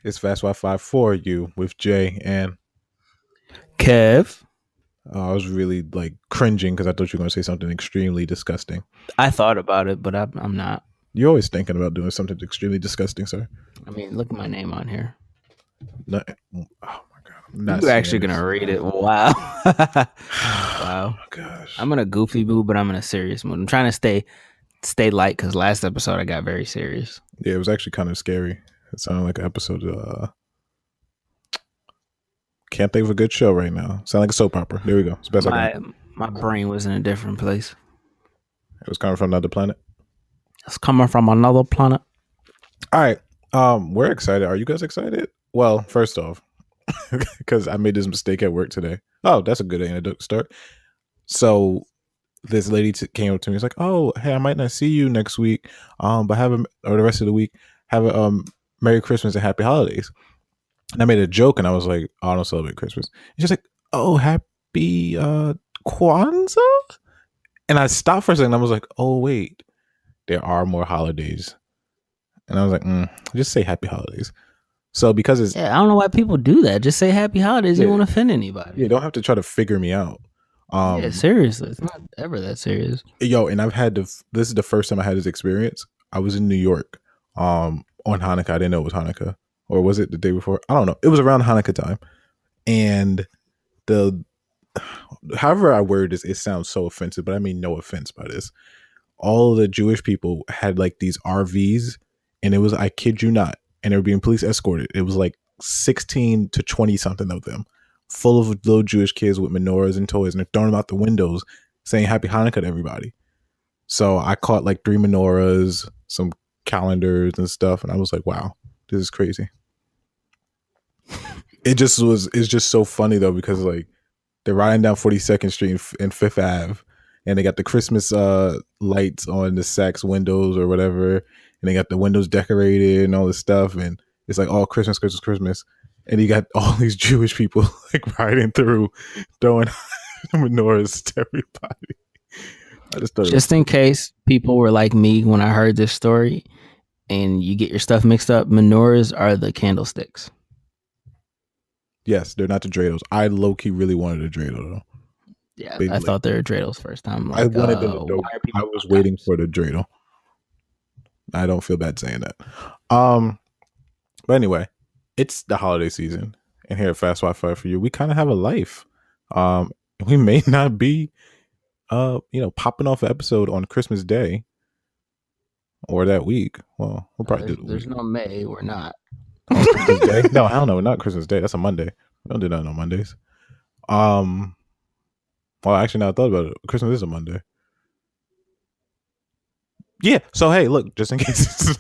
It's Fast Wi-Fi for you with Jay and Kev. I was really like cringing because I thought you were going to say something extremely disgusting. I thought about it, but I'm not. You're always thinking about doing something extremely disgusting, sir. I mean, look at my name on here. No, oh my god, I'm not You're actually gonna read it. Wow. Wow. Oh gosh. I'm in a goofy mood, but I'm in a serious mood. I'm trying to stay light because last episode I got very serious. Yeah, it was actually kind of scary. It sounded like an episode. Can't think of a good show right now. Sound like a soap opera. There we go. It's best my brain was in a different place. It was coming from another planet. It's coming from another planet. All right. We're excited. Are you guys excited? Well, first off, because I made this mistake at work today. Oh, that's a good anecdote to start. So this lady came up to me. It's like, "Oh, hey, I might not see you next week, but or the rest of the week. Have a Merry Christmas and Happy Holidays." And I made a joke, and I was like, "Oh, I don't celebrate Christmas." And she's like, "Oh, Happy Kwanzaa?" And I stopped for a second. I was like, "Oh, wait, there are more holidays." And I was like, just say Happy Holidays. So because it's I don't know why people do that. Just say Happy Holidays. You won't offend anybody. You don't have to try to figure me out. Seriously, it's not ever that serious. Yo, and I've had this is the first time I had this experience. I was in New York on Hanukkah. I didn't know it was Hanukkah, or was it the day before? I don't know. It was around Hanukkah time, and however I word this, it sounds so offensive, but I mean no offense by this. All the Jewish people had like these RVs, and it was, I kid you not, and they were being police escorted. It was like 16 to 20 something of them, full of little Jewish kids with menorahs and toys, and they're throwing them out the windows saying Happy Hanukkah to everybody. So I caught like 3 menorahs, some calendars and stuff, and I was like, wow, this is crazy. It's just so funny though, because like they're riding down 42nd Street and 5th Ave, and they got the Christmas lights on the Saks windows or whatever, and they got the windows decorated and all this stuff, and it's like all Christmas, Christmas, Christmas, and you got all these Jewish people like riding through, throwing menorahs to everybody. I just in case people were like me when I heard this story, and you get your stuff mixed up, menorahs are the candlesticks. Yes, they're not the dreidels. I low-key really wanted a dreidel though. Yeah, I thought they were dreidels first time. Like, I wanted them. I was waiting for the dreidel. I don't feel bad saying that. But anyway, it's the holiday season, and here at Fast Wi-Fi for you, we kind of have a life. We may not be, popping off an episode on Christmas Day or that week. Well, we'll probably do. There's no May. We're not. Oh, Christmas Day? No, hell no, not Christmas Day. That's a Monday. We don't do that on Mondays. Well, actually, now I thought about it, Christmas is a Monday. Yeah. So hey, look, just in case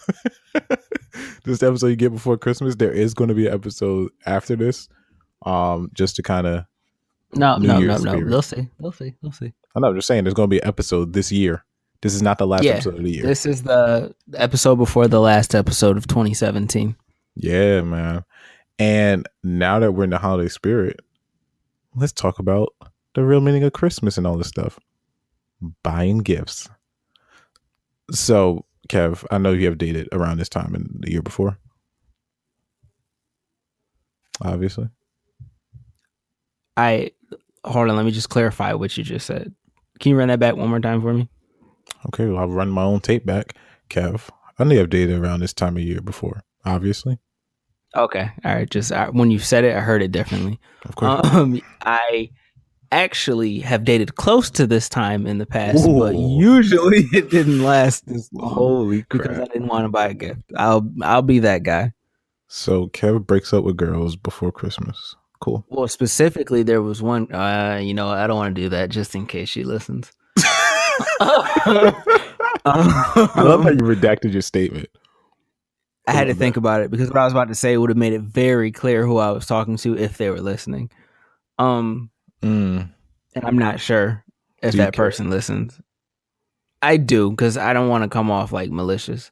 this episode you get before Christmas, there is going to be an episode after this, just to kind of no. They'll see. I know. I'm just saying, there's going to be an episode this year. This is not the last episode of the year. This is the episode before the last episode of 2017. Yeah, man. And now that we're in the holiday spirit, let's talk about the real meaning of Christmas and all this stuff. Buying gifts. So, Kev, I know you have dated around this time in the year before. Obviously. Hold on, let me just clarify what you just said. Can you run that back one more time for me? Okay, well, I'll run my own tape back, Kev. I know you've dated around this time of year before, obviously. Okay, all right. Just when you said it, I heard it differently. Of course. I actually have dated close to this time in the past, but usually it didn't last this long. Holy crap! Because I didn't want to buy a gift. I'll be that guy. So Kev breaks up with girls before Christmas. Cool. Well, specifically, there was one. I don't want to do that just in case she listens. I love how you redacted your statement. I had to think about it because what I was about to say would have made it very clear who I was talking to if they were listening. And I'm not sure if that person listens. I do, because I don't want to come off like malicious.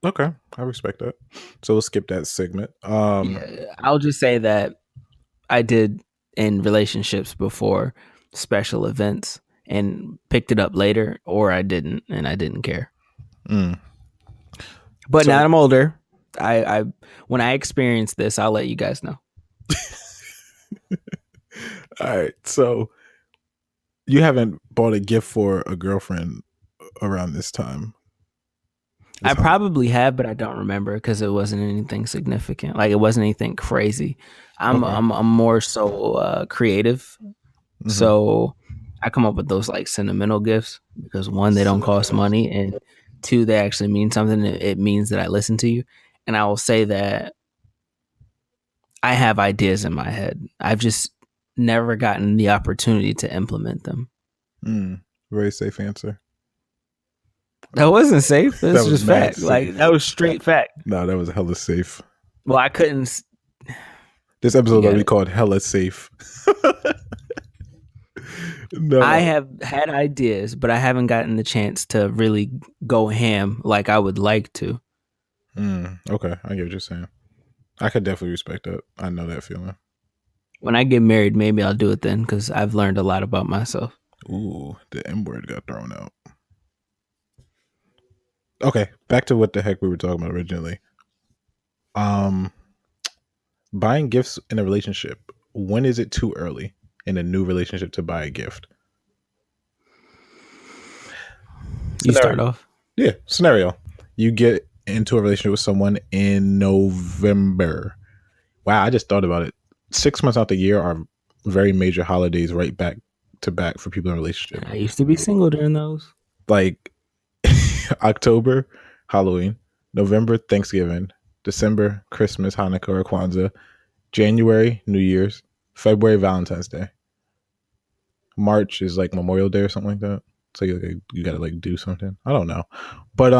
Okay, I respect that. So we'll skip that segment. I'll just say that I did in relationships before special events and picked it up later, or I didn't, and I didn't care. But now I'm older. I when I experience this, I'll let you guys know. All right. So you haven't bought a gift for a girlfriend around this time. I probably have, but I don't remember because it wasn't anything significant. Like, it wasn't anything crazy. I'm Okay. I'm, I'm more so creative, Mm-hmm. so I come up with those like sentimental gifts because one, they don't cost money, and two, they actually mean something. It means that I listen to you, and I will say that I have ideas in my head. I've just never gotten the opportunity to implement them. Very safe answer. That wasn't safe. That That's was just mad fact. Like, safe. that was straight fact. No, that was hella safe. Well, I couldn't. This You episode got already it. called hella safe. I No. have had ideas, but I haven't gotten the chance to really go ham like I would like to. Okay, I get what you're saying. I could definitely respect that. I know that feeling. When I get married, maybe I'll do it then because I've learned a lot about myself. Ooh, the M word got thrown out. Okay, back to what the heck we were talking about originally. Um, Buying gifts in a relationship. When is it too early in a new relationship to buy a gift? You Scenario. start off. Yeah, scenario. You get into a relationship with someone in November. Wow, I just thought about it. 6 months out the year are very major holidays right back to back for people in a relationship. I used to be single during those. Like October, Halloween, November, Thanksgiving, December, Christmas, Hanukkah, or Kwanzaa, January, New Year's, February, Valentine's Day. March is like Memorial Day or something like that. So you gotta like do something. I don't know, but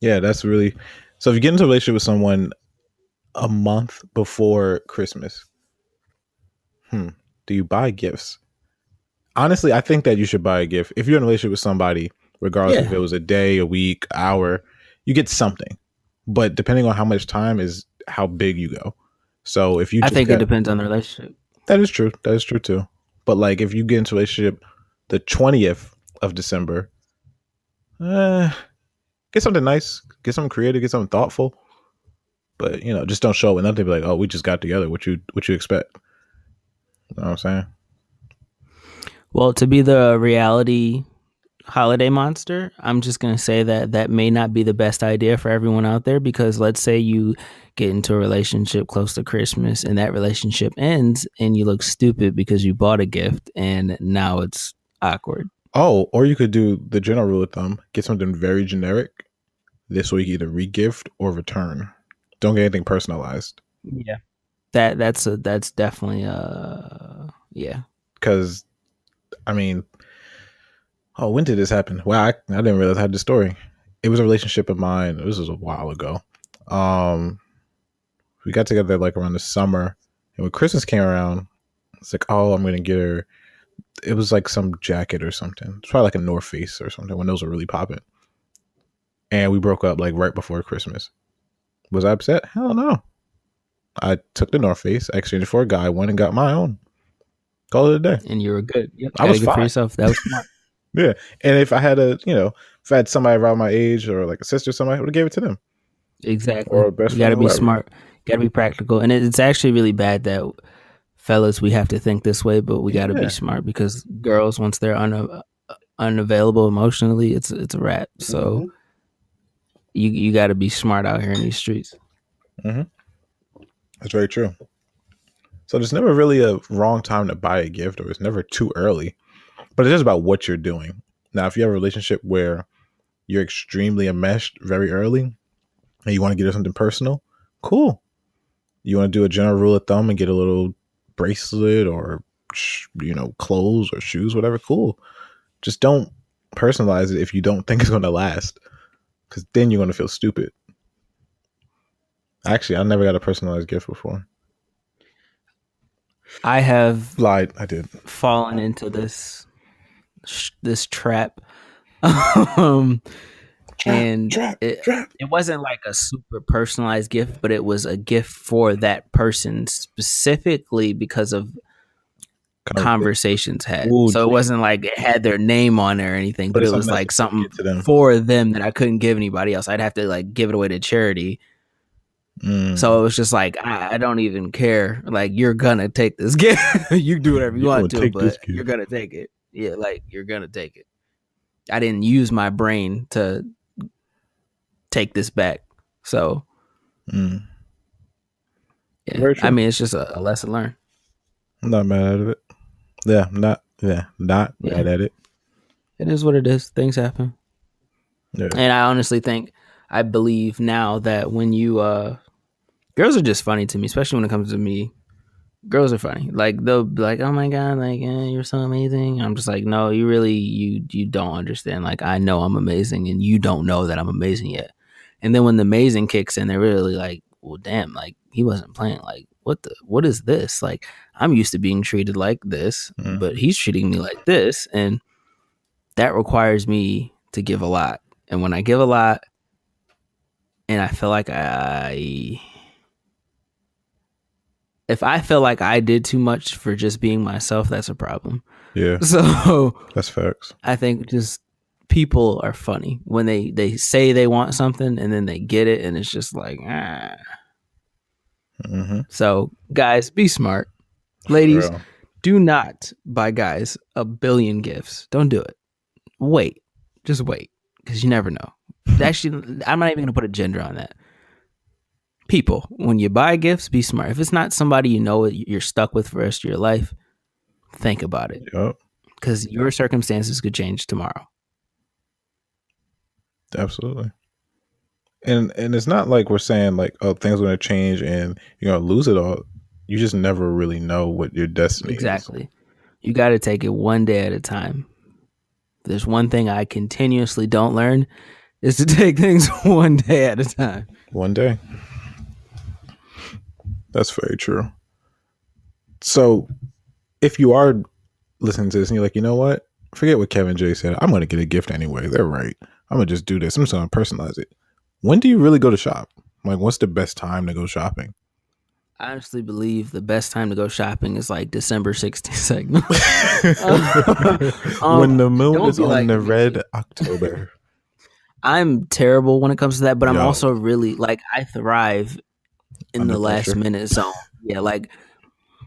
yeah, that's really. So if you get into a relationship with someone a month before Christmas, do you buy gifts? Honestly, I think that you should buy a gift if you're in a relationship with somebody, regardless if Yeah, it was a day, a week, hour. You get something, but depending on how much time is how big you go. So if you I just think it got depends on the relationship. that is true. That is true too. But like if you get into a relationship the 20th of December, uh, get something nice, get something creative, get something thoughtful. But just don't show it with nothing. Be like, oh, we just got together. What you expect? You know what I'm saying? Well, to be the reality holiday monster, I'm just going to say that that may not be the best idea for everyone out there because let's say you get into a relationship close to Christmas and that relationship ends and you look stupid because you bought a gift and now it's awkward. Oh, or you could do the general rule of thumb: get something very generic. This way, you either re-gift or return. Don't get anything personalized. Yeah. That's definitely yeah. Because I mean, oh, when did this happen? Wow, I didn't realize I had this story. It was a relationship of mine. This was a while ago. Um, we got together like around the summer, and when Christmas came around, it's like, oh, I'm gonna get her. It was like some jacket or something. It's probably like a North Face or something when those were really popping. And we broke up like right before Christmas. Was I upset? Hell no. I took the North Face, I exchanged it for a guy, went and got my own. Call it a day. And you were good. Yep. I Got was to good for fine. yourself. That was smart. Yeah. And if I had if I had somebody around my age or like a sister or somebody, I would have gave it to them. Exactly. Or a best You got friend to or be whatever. smart. Got to be practical. And it's actually really bad that fellas, we have to think this way, but we got to be Yeah. smart because girls, once they're unavailable emotionally, it's a wrap. So Mm-hmm. you got to be smart out here in these streets. Mm-hmm. That's very true. So there's never really a wrong time to buy a gift, or it's never too early. But it is about what you're doing. Now, if you have a relationship where you're extremely enmeshed very early and you want to get her something personal, cool. You want to do a general rule of thumb and get a little bracelet or clothes or shoes, whatever, cool. Just don't personalize it if you don't think it's going to last, because then you're going to feel stupid. Actually, I never got a personalized gift before. I have Lied. I did. fallen into this trap. um, Trap, and trap, it, trap. it wasn't like a super personalized gift, but it was a gift for that person specifically because of conversations had. So it wasn't like it had their name on there or anything, but it was like something for them that I couldn't give anybody else. I'd have to like give it away to charity. So it was just like, I don't even care. Like, you're gonna take this gift. You do whatever you want to, but you're gonna take it. Yeah, like, you're gonna take it. I didn't use my brain to take this back. So, yeah, I mean, it's just a lesson learned. I'm not mad at it. Yeah, not mad at it. It is what it is. Things happen. Yeah. And I believe now that when you, girls are just funny to me, especially when it comes to me. Girls are funny. Like, they'll be like, oh my God, like, you're so amazing. I'm just like, no, you really, you don't understand. Like, I know I'm amazing and you don't know that I'm amazing yet. And then when the amazing kicks in, they're really like, well, damn, like, he wasn't playing. Like, what is this? Like, I'm used to being treated like this, but he's treating me like this. And that requires me to give a lot. And when I give a lot and I feel like if I feel like I did too much for just being myself, that's a problem. Yeah. So that's facts. I think just people are funny when they say they want something and then they get it and it's just like, So guys, be smart. Ladies, do not buy guys a billion gifts. Don't do it. Wait. Just wait. Because you never know. Actually, I'm not even going to put a gender on that. People, when you buy gifts, be smart. If it's not somebody you know you're stuck with for the rest of your life, think about it. Because your circumstances could change tomorrow. Absolutely. And it's not like we're saying like, oh, things are going to change and you're going to lose it all. You just never really know what your destiny is. Exactly. You got to take it one day at a time. There's one thing I continuously don't learn is to take things one day at a time. One day. That's very true. So if you are listening to this and you're like, you know what? Forget what Kev and Jay said. I'm going to get a gift anyway. They're right. I'm going to just do this. I'm just going to personalize it. When do you really go to shop? Like, what's the best time to go shopping? I honestly believe the best time to go shopping is like December 16th. When the moon is on the red October. I'm terrible when it comes to that, but I'm also really like, I thrive in the last minute zone. Yeah, like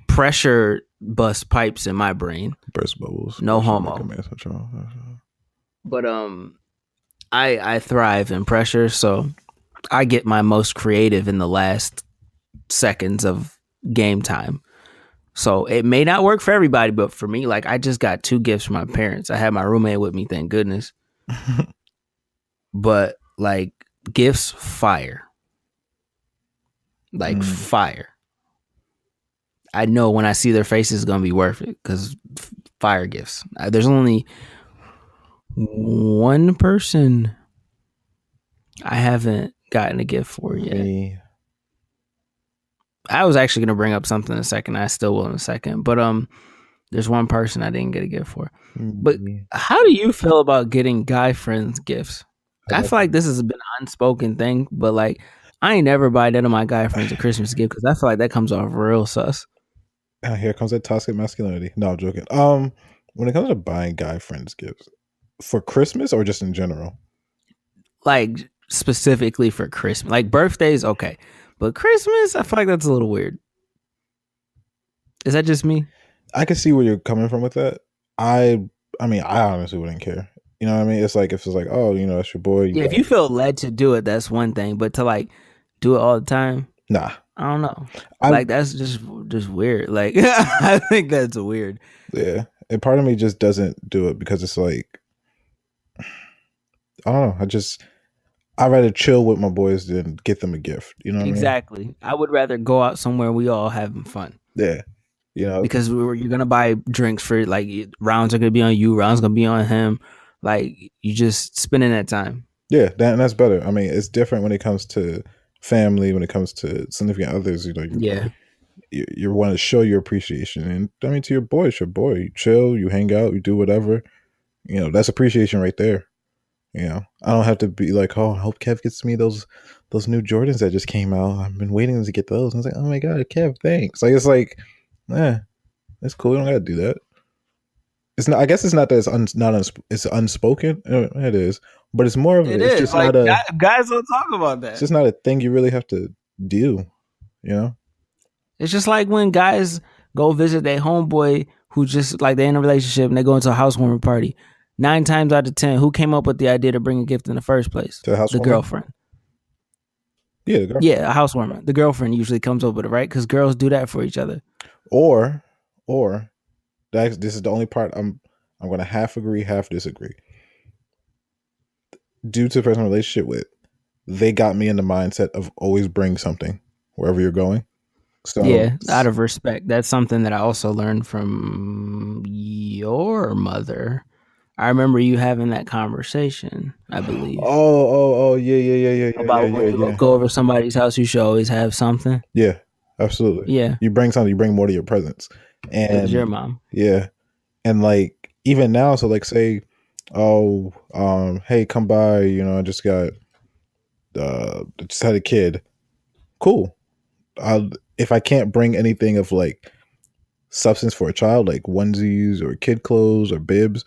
pressure bust pipes in my brain. Burst bubbles. No homo. But I thrive in pressure, so I get my most creative in the last seconds of game time. So it may not work for everybody, but for me, like, I just got 2 gifts from my parents. I had my roommate with me, thank goodness. But like, gifts, fire. Like fire. I know when I see their faces, it's gonna be worth it because fire gifts. There's only one person I haven't gotten a gift for yet. I was actually gonna bring up something in a second. I still will in a second, but there's one person I didn't get a gift for. But how do you feel about getting guy friends gifts? I feel like this has been an unspoken thing, but like, I ain't never buy none of my guy friends a Christmas gift because I feel like that comes off real sus. Here comes that toxic masculinity. No, I'm joking. When it comes to buying guy friends gifts for Christmas or just in general, like specifically for Christmas, like birthdays, okay, but Christmas, I feel like that's a little weird. Is that just me? I can see where you're coming from with that. I mean, I honestly wouldn't care. You know what I mean? It's like, if it's like, oh, you know, that's your boy. Yeah, if you feel led to do it, that's one thing. But to like do it all the time, nah. I don't know. Like, that's just weird. Like, I think that's weird. Yeah, and part of me just doesn't do it because it's like, I don't know. I'd rather chill with my boys than get them a gift. You know what exactly. I mean? I would rather go out somewhere we all having fun. Yeah. You know, because you're gonna buy drinks for, like, rounds are gonna be on you, rounds gonna be on him. Like, you just spending that time. Yeah, that's better. I mean, it's different when it comes to family, when it comes to significant others. You know, you want to show your appreciation, and I mean, to your boy, it's your boy. You chill, you hang out, you do whatever. You know, that's appreciation right there. You know, I don't have to be like, oh, I hope Kev gets me those new Jordans that just came out. I've been waiting to get those. And I was like, oh my god, Kev, thanks. Like, it's like, It's cool. You don't gotta do that. It's not. I guess it's not that it's unspoken. It is, but it's more of It it's is just like not a. guys don't talk about It's that. just not a thing you really have to do. You know. It's just like when guys go visit their homeboy who just like they're in a relationship and they go into a housewarming party. 9 times out of 10, who came up with the idea to bring a gift in the first place? To a The housewarming. girlfriend. Yeah, the girlfriend. Yeah, a housewarming. The girlfriend usually comes up with it, right? Because girls do that for each other. Or this is the only part I'm gonna half agree, half disagree. Due to the person relationship with, they got me in the mindset of always bring something wherever you're going. So Yeah, out of respect. That's something that I also learned from your mother. I remember you having that conversation, I believe. Yeah, About when you yeah. go over somebody's house, you should always have something. Yeah, absolutely. Yeah, You bring something, you bring more to your presence. because it's your And mom. yeah. And like even now, so like say, oh, hey, come by, I just had a kid. Cool. If I can't bring anything of like substance for a child, like onesies or kid clothes or bibs,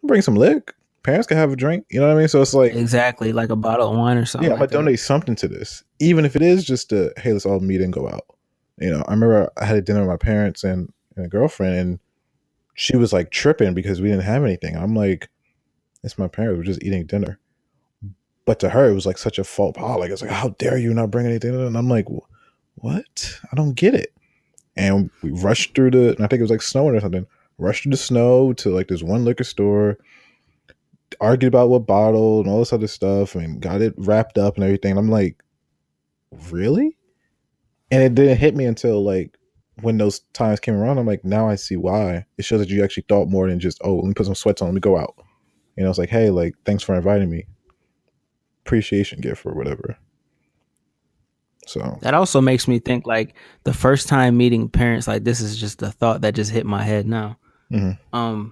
bring some lick. Parents can have a drink. You know what I mean? So it's like, Exactly, like a bottle of wine or yeah, something I'm gonna like that. donate something to this, even if it is just a hey, let's all meet and go out. I remember I had a dinner with my parents and a girlfriend, and she was like tripping because we didn't have anything. I'm like, it's my parents. We're just eating dinner. But to her, it was like such a faux pas. Like it's like, how dare you not bring anything? And I'm like, what? I don't get it. And we rushed through and I think it was like snowing or something. Rushed through the snow to like this one liquor store, argued about what bottle and all this other stuff, and got it wrapped up and everything. And I'm like, really? And it didn't hit me until like when those times came around. I'm like, now I see why. It shows that you actually thought more than just, oh, let me put some sweats on, let me go out. It's like, hey, like, thanks for inviting me. Appreciation gift or whatever. So That also makes me think like the first time meeting parents, like this is just a thought that just hit my head now. mm-hmm.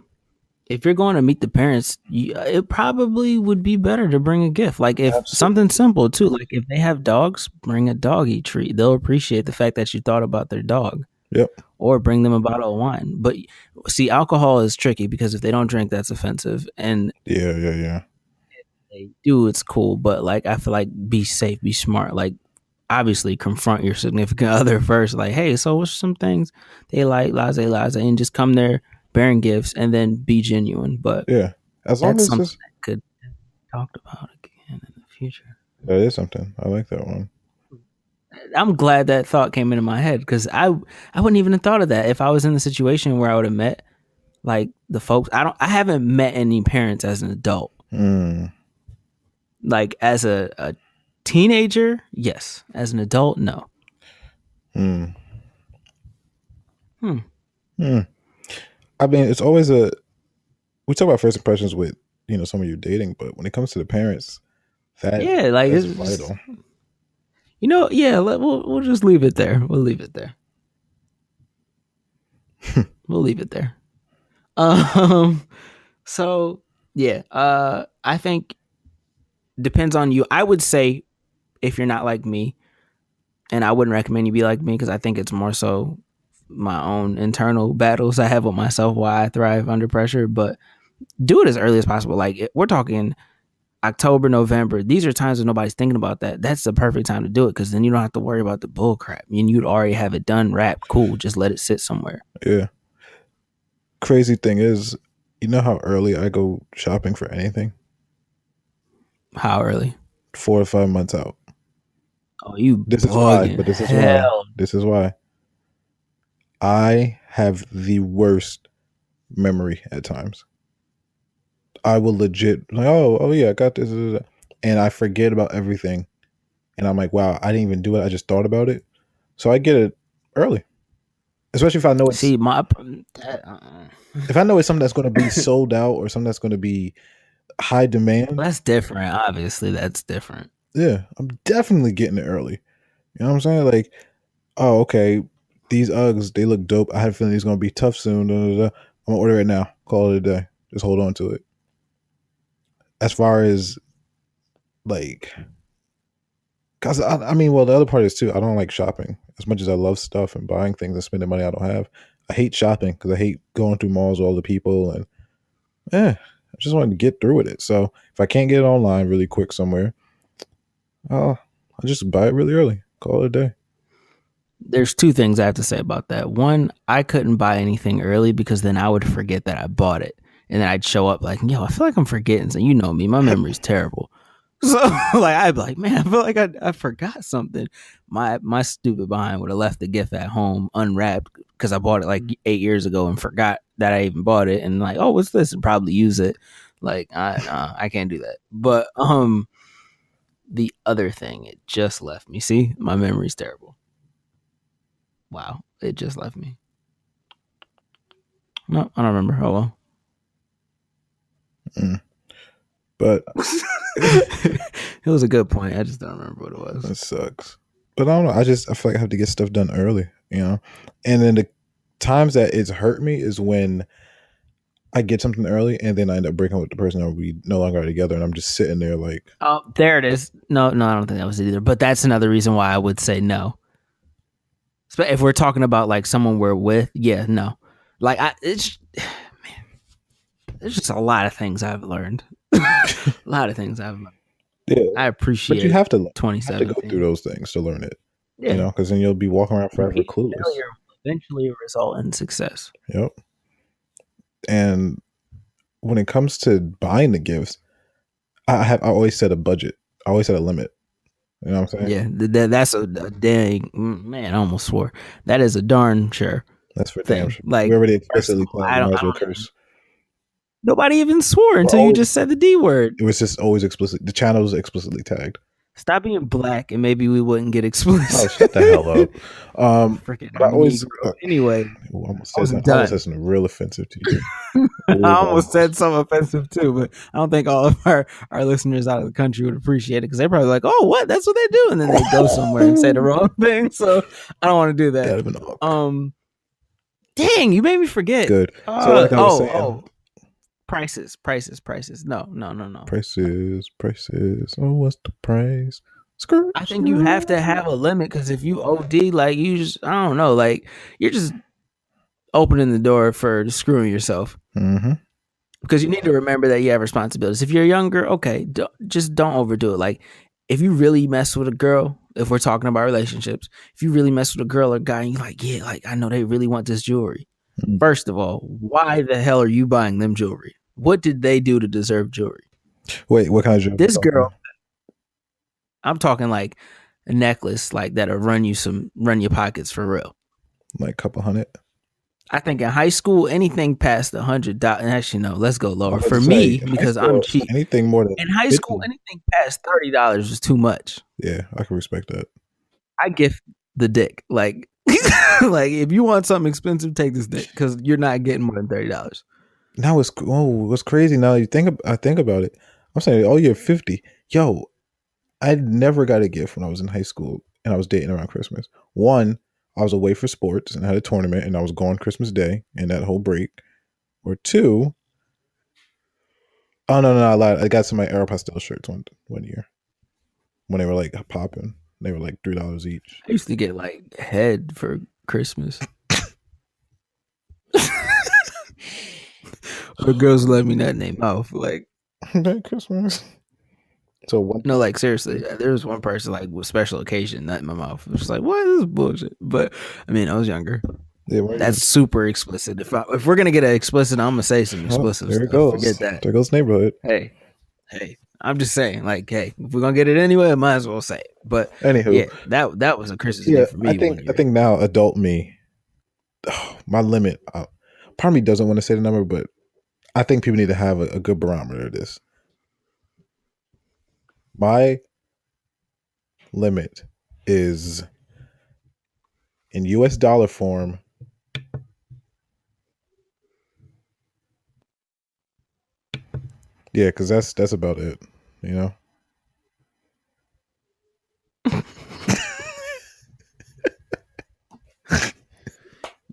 If you're going to meet the parents, it probably would be better to bring a gift. Like if something simple too, like if they have dogs, bring a doggy treat. They'll appreciate the fact that you thought about their dog. Yep. Or bring them a bottle of wine. But see, alcohol is tricky because if they don't drink, that's offensive. And yeah. if they do, it's cool. But like, I feel like be safe, be smart. Like, obviously, confront your significant other first. Like, hey, so what's some things they like, laissez, and just come there bearing gifts, and then be genuine. But yeah, as long that's as something it's, that could be talked about again in the future. that is something. I like that one. I'm glad that thought came into my head because I wouldn't even have thought of that if I was in the situation where I would have met like the folks. I haven't met any parents as an adult. Like as a teenager, yes. As an adult, no. Hmm. I mean, it's always we talk about first impressions with some of you dating, but when it comes to the parents, Yeah, like that's it's vital. just, yeah. We'll just leave it there. We'll leave it there. We'll leave it there. So yeah. I think depends on you. I would say if you're not like me, and I wouldn't recommend you be like me because I think it's more so my own internal battles I have with myself why I thrive under pressure. But do it as early as possible. Like we're talking October, November. These are times when nobody's thinking about that. That's the perfect time to do it because then you don't have to worry about the bull crap. I mean, you'd already have it done, wrapped, cool. Just let it sit somewhere. Yeah. Crazy thing is, you know how early I go shopping for anything? How early? 4 to 5 months out. Oh, you This is why, bugging. but this is why. Hell. This is why. I have the worst memory at times. I will legit like, oh yeah, I got this, and I forget about everything, and I'm like, wow, I didn't even do it. I just thought about it, so I get it early, especially if I know it's See, if I know it's something that's going to be sold out or something that's going to be high demand. That's different. Obviously, that's different. Yeah, I'm definitely getting it early. You know what I'm saying? Like, oh, okay, these Uggs, they look dope. I have a feeling it's going to be tough soon. I'm going to order it now. Call it a day. Just hold on to it. As far as like, because I mean, well, the other part is too, I don't like shopping as much as I love stuff and buying things and spending money I don't have. I hate shopping because I hate going through malls with all the people, and I just wanted to get through with it. So if I can't get it online really quick somewhere, I'll just buy it really early. Call it a day. There's two things I have to say about that. One, I couldn't buy anything early because then I would forget that I bought it. And then I'd show up like, yo, I feel like I'm forgetting. So you know me, my memory's terrible. So like I'd be like, man, I feel like I forgot something. My stupid behind would have left the gift at home unwrapped because I bought it like 8 years ago and forgot that I even bought it, and like, oh, what's this? And probably use it. Like I can't do that. But the other thing, it just left me. See, my memory's terrible. Wow, it just left me. No, I don't remember. Oh well. But it was a good point. I just don't remember what it was. That sucks. But I don't know. I feel like I have to get stuff done early, And then the times that it's hurt me is when I get something early and then I end up breaking up with the person, or we no longer are together, and I'm just sitting there like, oh, there it is. No, I don't think that was it either. But that's another reason why I would say no. If we're talking about like someone we're with, yeah, no. Like it's man, there's just a lot of things I've learned. A lot of things I've learned. Yeah, I appreciate. But you have to 2017. go through those things to learn it. Yeah. Because then you'll be walking around forever clueless. Failure will eventually result in success. Yep. And when it comes to buying the gifts, I always set a budget. I always set a limit. You know what I'm saying? Yeah, that's a dang, man. I almost swore. That is a darn sure. That's for thing. damn sure. Like, we already explicitly I don't curse. Nobody even swore until you just said the D word. It was just always explicit. The channel was explicitly tagged. Stop being black, and maybe we wouldn't get explicit. Oh, shut the hell up! Freaking I always anyway. I almost said something real offensive to you. I almost said something offensive too, but I don't think all of our listeners out of the country would appreciate it because they're probably like, "Oh, what? That's what they do," and then they go somewhere and say the wrong thing. So I don't want to do that. That'd have been awkward. Dang, you made me forget. Good. So like I was saying. Prices. No. Prices. Oh, what's the price? I think you have to have a limit because if you OD, like you just, I don't know, like you're just opening the door for screwing yourself. Mm-hmm. Because you need to remember that you have responsibilities. If you're younger, okay, just don't overdo it. Like if you really mess with a girl, if we're talking about relationships, if you really mess with a girl or guy and you're like, yeah, like I know they really want this jewelry. Mm-hmm. First of all, why the hell are you buying them jewelry? What did they do to deserve jewelry? Wait, what kind of jewelry? This girl, I'm talking like a necklace, like that'll run your pockets for real. Like a couple $100. I think in high school, anything past $100. Actually, no, let's go lower. For me, because I'm cheap. Anything more than in high school, anything past $30 was too much. Yeah, I can respect that. I gift the dick. Like, like if you want something expensive, take this dick because you're not getting more than $30. Now what's crazy now I think about it. I'm saying, oh, you're 50. Yo, I never got a gift when I was in high school and I was dating around Christmas. One, I was away for sports and I had a tournament and I was gone Christmas Day and that whole break. Or two, oh no, I lied. I got some of my Aeropostale shirts one year when they were like popping. They were like $3 each. I used to get like head for Christmas. The girls let me not name mouth like that Christmas. So what? No, like seriously, there was one person like with special occasion nut in my mouth. It was like, what is this bullshit? But I mean, I was younger. Yeah, that's super explicit. If we're gonna get an explicit, I'm gonna say some explicit. There it goes. Forget that. There goes neighborhood. Hey, I'm just saying, like, hey, if we're gonna get it anyway, I might as well say it. But anywho, yeah, that was a Christmas day for me. I think now adult me, my limit. Part of me doesn't want to say the number, but I think people need to have a good barometer of this. My limit is in US dollar form. Yeah, because that's about it, you know.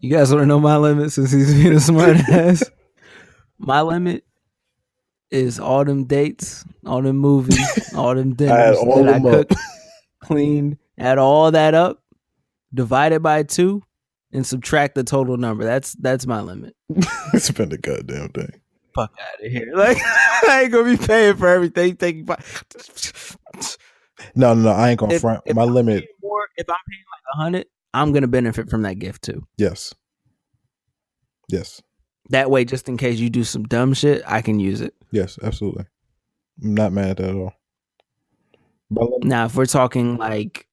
You guys want to know my limit since he's being a smart ass? My limit is all them dates, all them movies, all them dinners that I cooked, cleaned, add all that up, divided by 2, and subtract the total number. That's my limit. Spend a goddamn thing. Fuck out of here! Like I ain't gonna be paying for everything. No, I ain't gonna front. My limit. If I'm paying like 100, I'm gonna benefit from that gift too. Yes. That way, just in case you do some dumb shit, I can use it. Yes, absolutely. I'm not mad at that at all. Now, if we're talking like,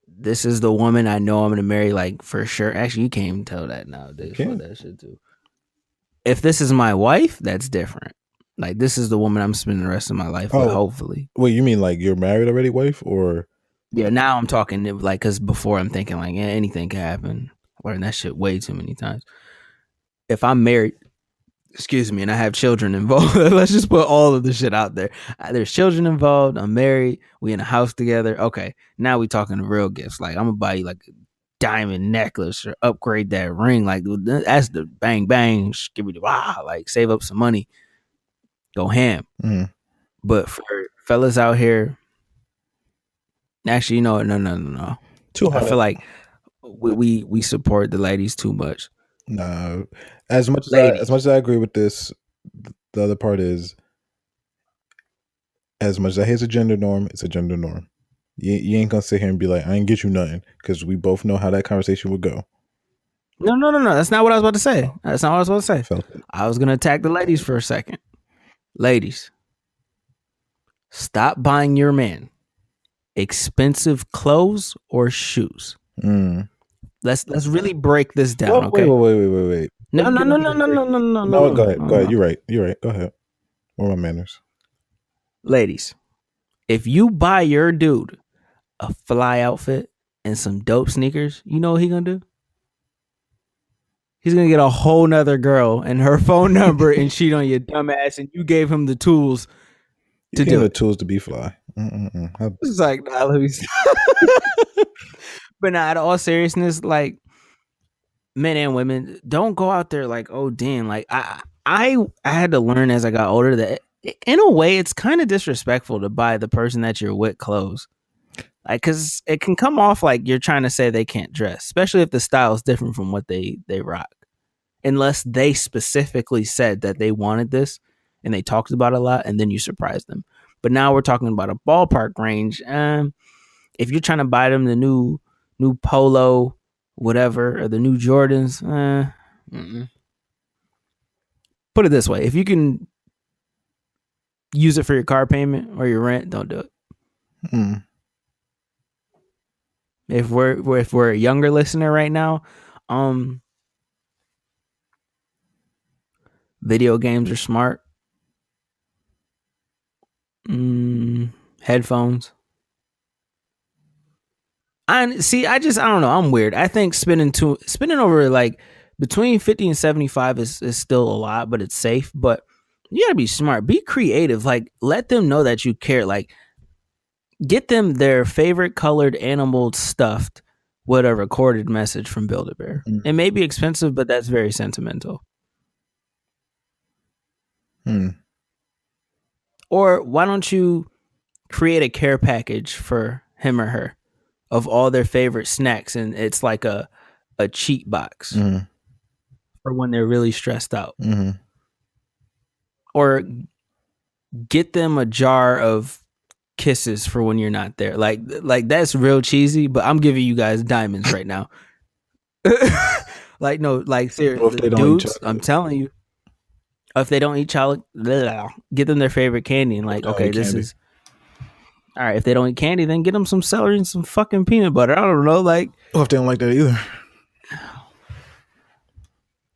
this is the woman I know I'm gonna marry, like for sure. Actually, you can't even tell that nowadays. Fuck that shit too. If this is my wife, that's different. Like, this is the woman I'm spending the rest of my life with, hopefully. Wait, you mean like you're married already, wife, or? Yeah, now I'm talking like, because before I'm thinking like, yeah, anything can happen. I learned that shit way too many times. If I'm married, and I have children involved, let's just put all of the shit out there. There's children involved. I'm married. We in a house together. Okay, now we talking real gifts. Like, I'm gonna buy you like a diamond necklace or upgrade that ring. Like, that's the bang bang. Give me the like, save up some money, go ham. But for fellas out here, actually, no. I feel like we support the ladies too much. No, as much as I agree with this, the other part is, as much as I hate a gender norm, it's a gender norm. You ain't gonna sit here and be like, I ain't get you nothing, because we both know how that conversation would go. No. That's not what I was about to say. That's not what I was about to say. I was gonna attack the ladies for a second. Ladies, stop buying your man expensive clothes or shoes. Let's really break this down. Okay. Wait. No. No, go ahead. You're right. Go ahead. What are my manners? Ladies, if you buy your dude a fly outfit and some dope sneakers, you know what he gonna do? He's gonna get a whole nother girl and her phone number and cheat on your dumb ass, and you gave him the tools to do it. The tools to be fly. It's like, nah, let me stop. But nah, in all seriousness, like, men and women, don't go out there like, oh damn, like I had to learn as I got older that in a way it's kind of disrespectful to buy the person that you're with clothes. Like, because it can come off like you're trying to say they can't dress, especially if the style is different from what they rock. Unless they specifically said that they wanted this and they talked about it a lot, and then you surprise them. But now we're talking about a ballpark range. If you're trying to buy them the new Polo, whatever, or the new Jordans, put it this way: if you can use it for your car payment or your rent, don't do it. If we're a younger listener right now, video games are smart. Headphones. I don't know. I'm weird. I think spending over like between 50 and 75 is still a lot, but it's safe. But you gotta be smart. Be creative. Like, let them know that you care. Like, get them their favorite colored animal stuffed with a recorded message from Build-A-Bear. It may be expensive, but that's very sentimental. Or why don't you create a care package for him or her of all their favorite snacks, and it's like a cheat box for when they're really stressed out. Or get them a jar of kisses for when you're not there. Like that's real cheesy, but I'm giving you guys diamonds right now. Like, no, like, seriously, dudes, I'm telling you, if they don't eat chocolate, get them their favorite candy, and like, okay, this is all right. If they don't eat candy, then get them some celery and some fucking peanut butter. I don't know, like, if they don't like that either.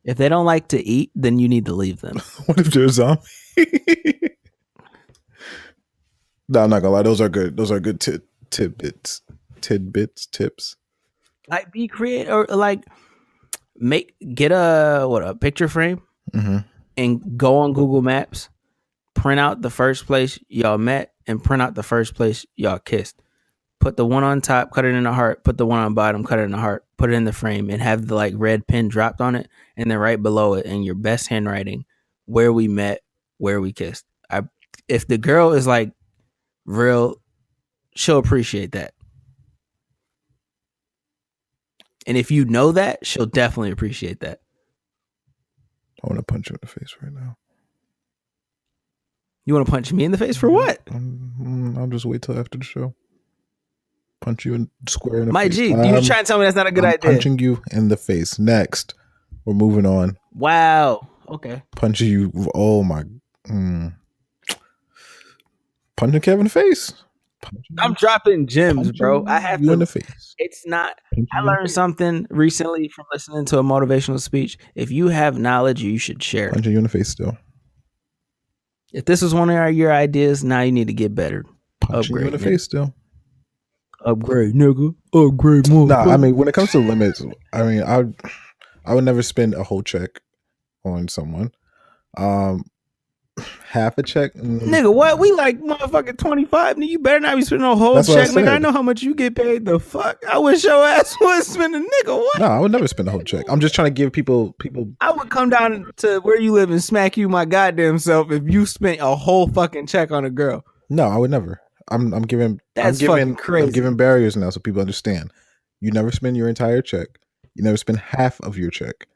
If they don't like to eat, then you need to leave them. What if they're a zombie? No, I'm not gonna lie. Those are good. Those are good tips. Like, be creative, or like get a picture frame and go on Google Maps, print out the first place y'all met, and print out the first place y'all kissed. Put the one on top, cut it in a heart. Put the one on bottom, cut it in a heart. Put it in the frame and have the like red pen dropped on it, and then right below it in your best handwriting, where we met, where we kissed. If the girl is like real, she'll appreciate that. And if you know that, she'll definitely appreciate that. I want to punch you in the face right now. You want to punch me in the face for what? I'll just wait till after the show. Punch you in square in the My face. G, you trying to tell me that's not a good idea? Punching you in the face. Next, we're moving on. Wow. Okay. Punching you. Oh my. Punching Kev in the face. I'm dropping gems, bro. I have you to. In the face. It's not. I learned something recently from listening to a motivational speech. If you have knowledge, you should share it. Punching you in the face still. If this was one of your ideas, now you need to get better. Punching you in the face still. Upgrade, nigga. Upgrade more. Nah, I mean, when it comes to limits, I mean, I would never spend a whole check on someone. Half a check, nigga. What? We like motherfucking 25. Nigga, you better not be spending a whole check. Nigga, I know how much you get paid. The fuck? I wish your ass would spend a nigga. What? No, I would never spend a whole check. I'm just trying to give people. I would come down to where you live and smack you my goddamn self if you spent a whole fucking check on a girl. No, I would never. I'm giving. That's fucking crazy. I'm giving barriers now so people understand. You never spend your entire check. You never spend half of your check.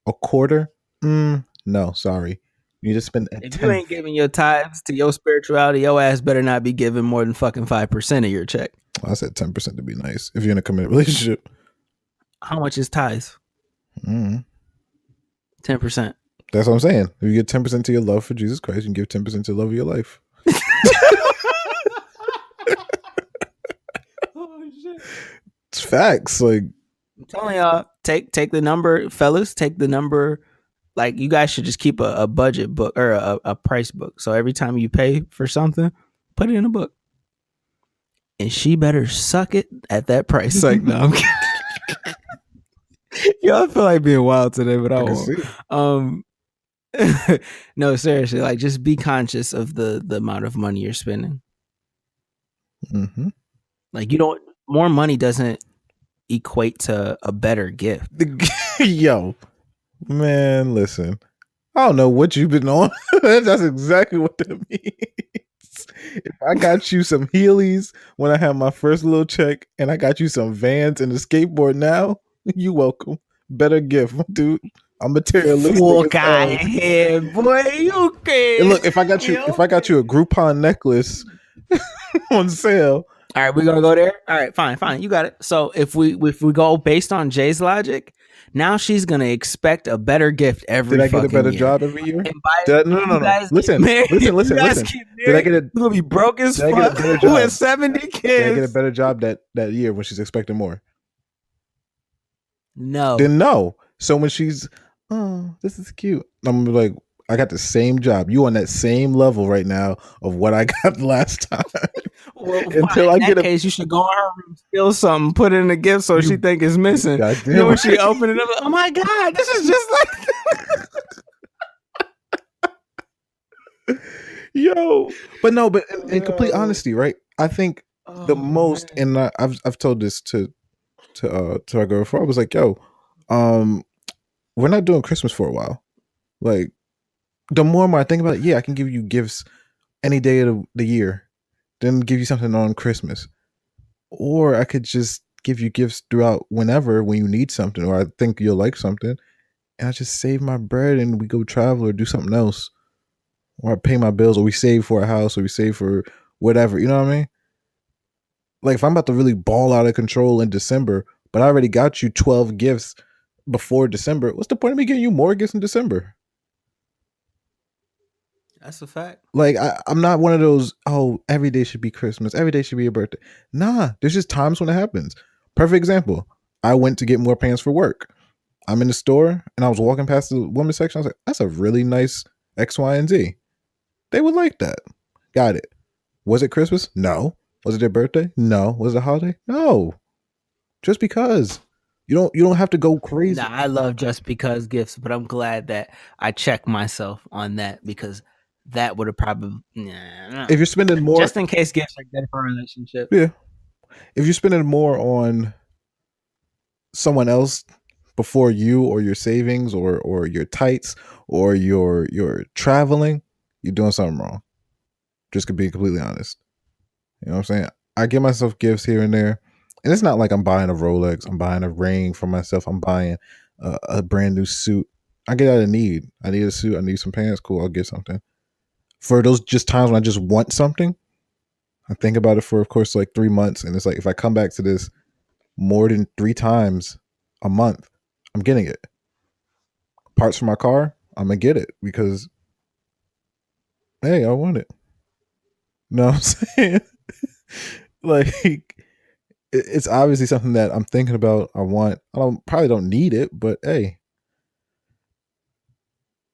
A quarter? No, sorry. You need to spend. If you ain't giving your tithes to your spirituality, your ass better not be giving more than fucking 5% of your check. I said 10% to be nice. If you're in a committed relationship. How much is tithes? 10%. That's what I'm saying. If you give 10% to your love for Jesus Christ, you can give 10% to the love of your life. Oh shit! It's facts. Like I'm telling y'all, take the number, fellas. Take the number. Like you guys should just keep a budget book or a price book. So every time you pay for something, put it in a book. And she better suck it at that price. Like no, I'm kidding. Y'all feel like being wild today, but I won't. No, seriously, like just be conscious of the amount of money you're spending. Mm-hmm. Like more money doesn't equate to a better gift. Yo, man, listen. I don't know what you've been on. That's exactly what that means. If I got you some Heelys when I had my first little check, and I got you some Vans and a skateboard now, you welcome. Better gift, dude. I'm materialistic. Fuck out of here, boy. You can. And look, if I got you a Groupon necklace on sale. All right, we're gonna go there. All right, fine. You got it. So if we go based on Jay's logic, now she's gonna expect a better gift every. Did I get a better year. job every year? No. Listen. Did I get a? Gonna be broke as fuck with 70 kids. Did I get a better job that year when she's expecting more? No. Then no. So when she's, oh, this is cute, I'm like, I got the same job. You on that same level right now of what I got last time. Well, until I get case, you should go in her room, steal something, put it in a gift so she think it's missing. You know when she open it up, oh my god, this is just like. Yo, but in complete honesty, right? I think the most, and I've told this to our girl before. I was like, yo, we're not doing Christmas for a while. Like, the more and more I think about it, yeah, I can give you gifts any day of the year, then give you something on Christmas, or I could just give you gifts throughout whenever when you need something, or I think you'll like something, and I just save my bread and we go travel or do something else, or I pay my bills, or we save for a house, or we save for whatever. You know what I mean? Like if I'm about to really ball out of control in December, but I already got you 12 gifts before December, what's the point of me getting you more gifts in December? That's a fact. Like I'm not one of those, oh, every day should be Christmas, every day should be your birthday. Nah, there's just times when it happens. Perfect example. I went to get more pants for work. I'm in the store and I was walking past the women's section. I was like, that's a really nice X, Y, and Z. They would like that. Got it. Was it Christmas? No. Was it their birthday? No. Was it a holiday? No. Just because. You don't have to go crazy. Nah, I love just because gifts, but I'm glad that I checked myself on that because that would have probably if you're spending more, just in case gifts are good for a relationship. Yeah. If you're spending more on someone else before you, or your savings, or your tights, or your traveling, you're doing something wrong. Just to be completely honest. You know what I'm saying? I give myself gifts here and there. And it's not like I'm buying a Rolex, I'm buying a ring for myself, I'm buying a brand new suit. I get out of need. I need a suit, I need some pants. Cool, I'll get something. For those just times when I just want something, I think about it for, of course, like 3 months. And it's like, if I come back to this more than 3 times a month, I'm getting it. Parts for my car, I'm going to get it because, hey, I want it. You know what I'm saying? Like, it's obviously something that I'm thinking about. I want. Probably don't need it, but hey,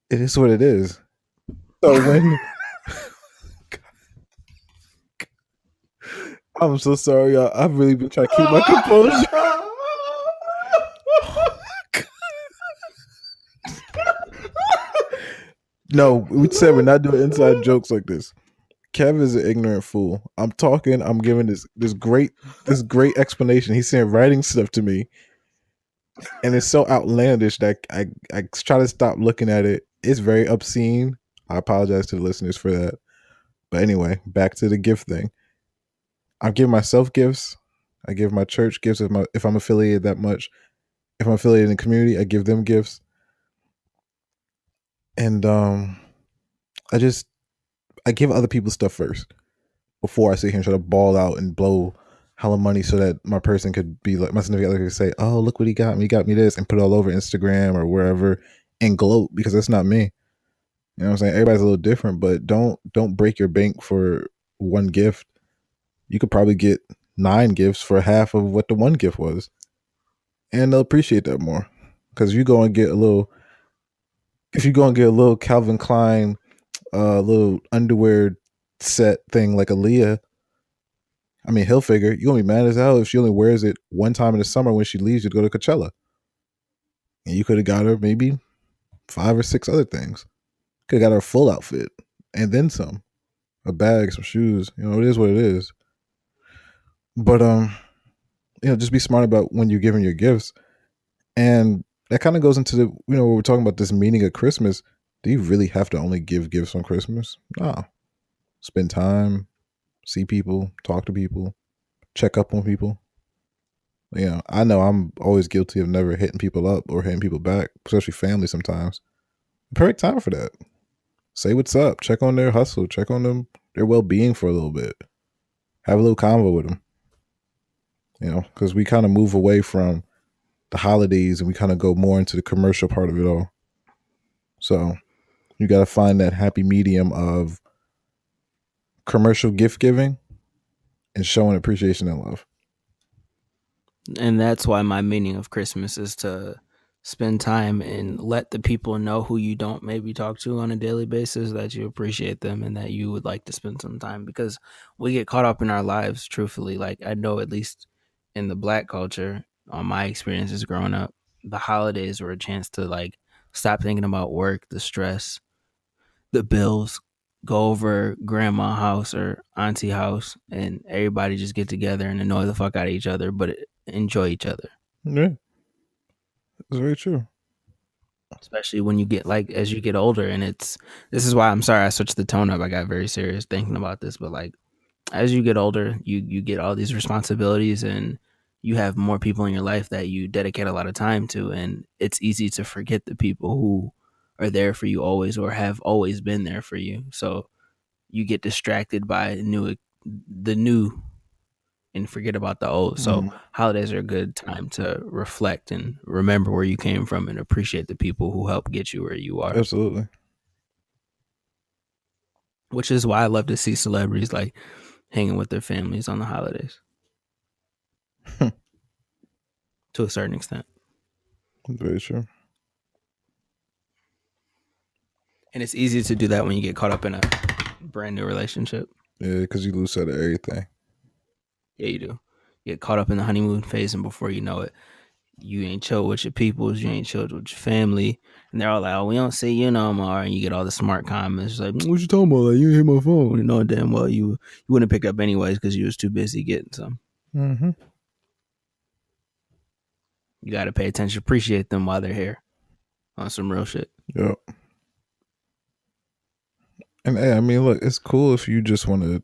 it is what it is. So when I'm so sorry, y'all. I've really been trying to keep my composure. No, we said we're not doing inside jokes like this. Kev is an ignorant fool. I'm talking. I'm giving this great explanation. He's saying writing stuff to me, and it's so outlandish that I try to stop looking at it. It's very obscene. I apologize to the listeners for that. But anyway, back to the gift thing. I give myself gifts. I give my church gifts if I'm affiliated that much. If I'm affiliated in the community, I give them gifts. And I give other people stuff first before I sit here and try to ball out and blow hella money so that my person could be like, my significant other could say, oh, look what he got me. He got me this, and put it all over Instagram or wherever and gloat, because that's not me. You know what I'm saying? Everybody's a little different, but don't break your bank for one gift. You could probably get 9 gifts for half of what the one gift was, and they'll appreciate that more. Because if you go and get a little Calvin Klein, little underwear set thing like Aaliyah, I mean, he'll figure you're gonna be mad as hell if she only wears it one time in the summer when she leaves you to go to Coachella. And you could have got her maybe 5 or 6 other things. Could have got her a full outfit and then some, a bag, some shoes. You know, it is what it is. But just be smart about when you're giving your gifts. And that kind of goes into the, we're talking about this meaning of Christmas. Do you really have to only give gifts on Christmas? No. Spend time, see people, talk to people, check up on people. I know I'm always guilty of never hitting people up or hitting people back, especially family sometimes. Perfect time for that. Say what's up, check on their hustle, check on their well-being for a little bit. Have a little convo with them. Because we kind of move away from the holidays and we kind of go more into the commercial part of it all. So you got to find that happy medium of commercial gift giving and showing appreciation and love. And that's why my meaning of Christmas is to spend time and let the people know who you don't maybe talk to on a daily basis that you appreciate them and that you would like to spend some time, because we get caught up in our lives, truthfully. Like, I know, at least in the Black culture, on my experiences growing up, the holidays were a chance to like stop thinking about work, the stress, the bills, go over grandma house or auntie house, and everybody just get together and annoy the fuck out of each other, but enjoy each other. Yeah, that's very true. Especially when you get, like, as you get older, and this is why I'm sorry I switched the tone up. I got very serious thinking about this, but like, as you get older, you get all these responsibilities, and you have more people in your life that you dedicate a lot of time to, and it's easy to forget the people who are there for you always or have always been there for you. So you get distracted by the new and forget about the old. So holidays are a good time to reflect and remember where you came from and appreciate the people who helped get you where you are. Absolutely. Which is why I love to see celebrities like hanging with their families on the holidays. To a certain extent. Very true. And it's easy to do that when you get caught up in a brand new relationship. Yeah, because you lose sight of everything. Yeah, you do. You get caught up in the honeymoon phase, and before you know it, you ain't chill with your peoples, you ain't chilled with your family, and they're all like, "Oh, we don't see you no more." And you get all the smart comments like, "What you talking about? Like, you hit my phone." You know damn well you wouldn't pick up anyways because you was too busy getting some. Mm-hmm. You got to pay attention, appreciate them while they're here, on some real shit. Yep. And hey, I mean, look, it's cool if you just want to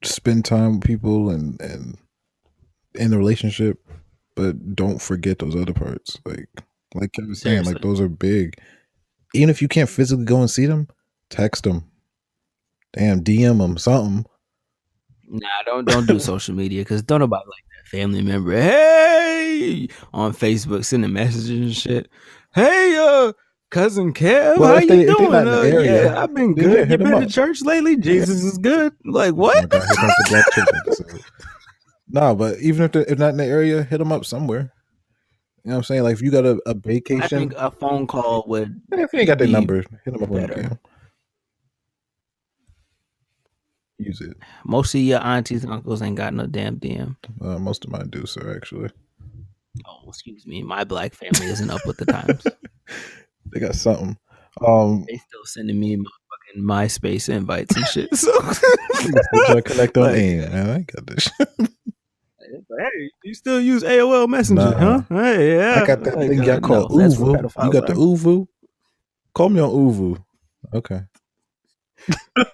spend time with people and in the relationship, but don't forget those other parts. Like Kev was saying, like those are big. Even if you can't physically go and see them, text them. Damn, DM them something. Nah, don't do social media because don't nobody like that family member. Hey, on Facebook sending messages and shit. Hey, cousin Kev, Well, how if you they're not doing? in the area, Yeah, I've been then yeah, good. You hit them been to up. church lately? Jesus is good. Like Oh what? my God, here comes the Black Church episode. No, but even if they're not in the area, hit them up somewhere. You know what I'm saying? Like if you got a vacation, I think a phone call would. if you ain't got their be number, hit them up on better. DM. Use it. Most of your aunties and uncles ain't got no damn DM. Most of mine do, sir. Actually. Oh, excuse me. My black family isn't up with the times. They got something. They still sending me my fucking MySpace invites and shit. So still try to connect on like, AIM, man. I got this shit. hey, you still use AOL Messenger, Nah. huh? Hey, yeah. I got that thing y'all call no, that's for Uvu. You pedophiles. got the Uvu? Call me on Uvu. Okay.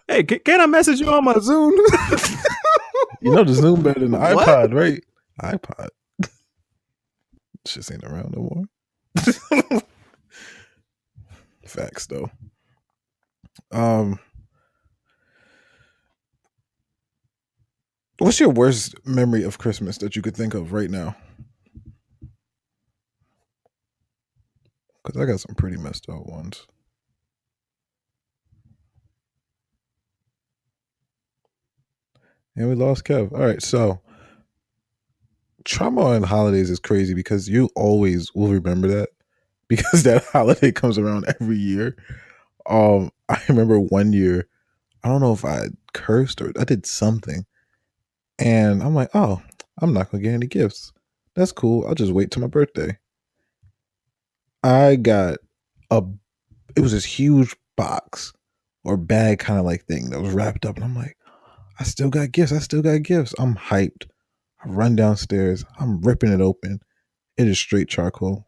Hey, can I message you on my Zune? You know the Zune better than the What? iPod, right? iPod. Shit ain't around no more. Facts though. What's your worst memory of Christmas that you could think of right now? Because I got some pretty messed up ones. And we lost Kev. All right, so trauma on holidays is crazy because you always will remember that because that holiday comes around every year. I remember one year, I don't know if I cursed or I did something, and I'm like, oh, I'm not gonna get any gifts. That's cool. I'll just wait till my birthday. I got it was this huge box or bag kind of like thing that was wrapped up, and I'm like, I still got gifts. I still got gifts. I'm hyped. I run downstairs. I'm ripping it open. It is straight charcoal.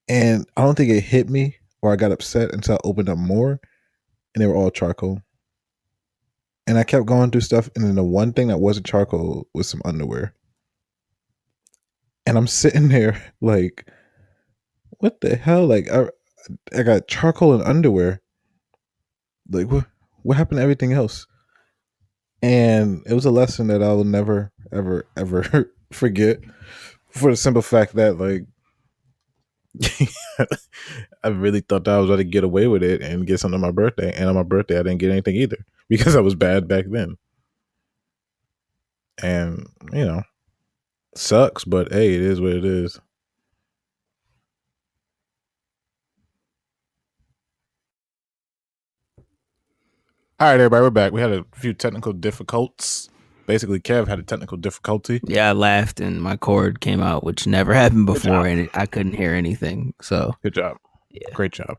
And I don't think it hit me or I got upset until I opened up more and they were all charcoal. And I kept going through stuff. And then the one thing that wasn't charcoal was some underwear. And I'm sitting there like, what the hell? Like, I got charcoal and underwear. Like, what happened to everything else? And it was a lesson that I will never, ever, ever forget for the simple fact that, like, I really thought that I was going to get away with it and get something on my birthday. And on my birthday, I didn't get anything either because I was bad back then. And, you know, sucks, but hey, it is what it is. All right, everybody, we're back. We had a few technical difficulties. Basically, Kev had a technical difficulty. Yeah, I laughed and my cord came out, which never happened before, and I couldn't hear anything. So good job. Yeah. Great job.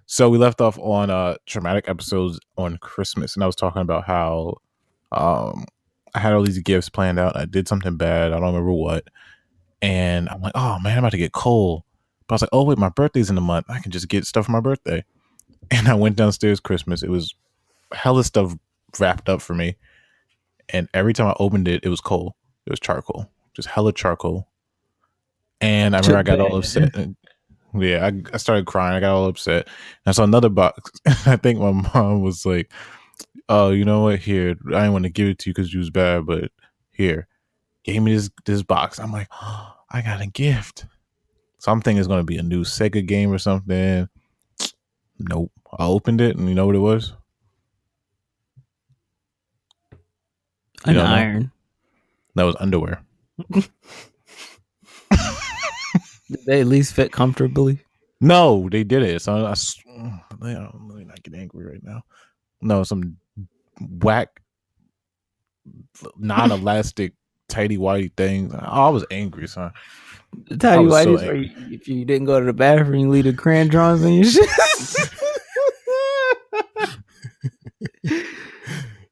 So we left off on traumatic episodes on Christmas, and I was talking about how I had all these gifts planned out. I did something bad. I don't remember what. And I'm like, oh, man, I'm about to get cold. But I was like, oh, wait, my birthday's in a month. I can just get stuff for my birthday. And I went downstairs Christmas. It was hella stuff wrapped up for me. And every time I opened it, it was coal. It was charcoal. Just hella charcoal. And I remember I got all upset. Yeah, I started crying. I got all upset. And I saw another box. I think my mom was like, oh, you know what? Here, I didn't want to give it to you because you was bad, but here. Gave me this box. I'm like, oh, I got a gift. Something is going to be a new Sega game or something. Nope. I opened it, and you know what it was? An iron. That was underwear. Did they at least fit comfortably? No, they did it. So I'm really not getting angry right now. No, some whack, non-elastic, tighty whitey things. Oh, I was angry, son. Tidy whities, so if you didn't go to the bathroom, you leave the crayon drawings on your shit.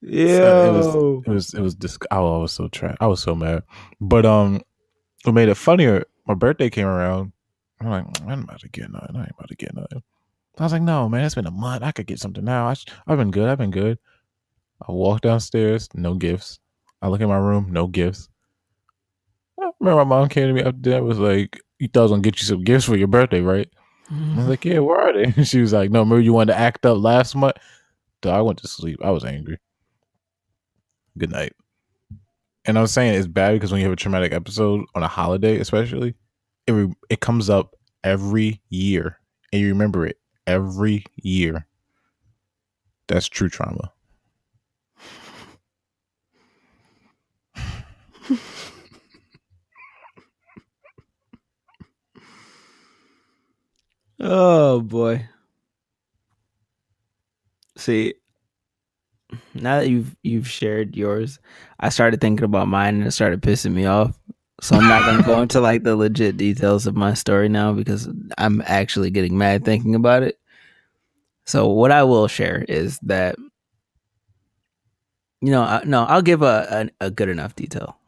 Yeah, it was I was so trash. I was so mad. But what made it funnier? My birthday came around. I'm like, I'm about to get nothing. I ain't about to get nothing. I was like, no, man, it's been a month. I could get something now. I've been good. I've been good. I walk downstairs, no gifts. I look in my room, no gifts. remember my mom came to me after that, was like, "You thought I was gonna get you some gifts for your birthday, right?" I was like, "Yeah, where are they?" She was like, "No, remember you wanted to act up last month?" So I went to sleep. I was angry. Good night. And I was saying it's bad because when you have a traumatic episode on a holiday, especially, it comes up every year, and you remember it every year. That's true trauma. Oh boy. See, now that you've shared yours, I started thinking about mine and it started pissing me off. So I'm not gonna go into like the legit details of my story now because I'm actually getting mad thinking about it. So what I will share is that no, I'll give a good enough detail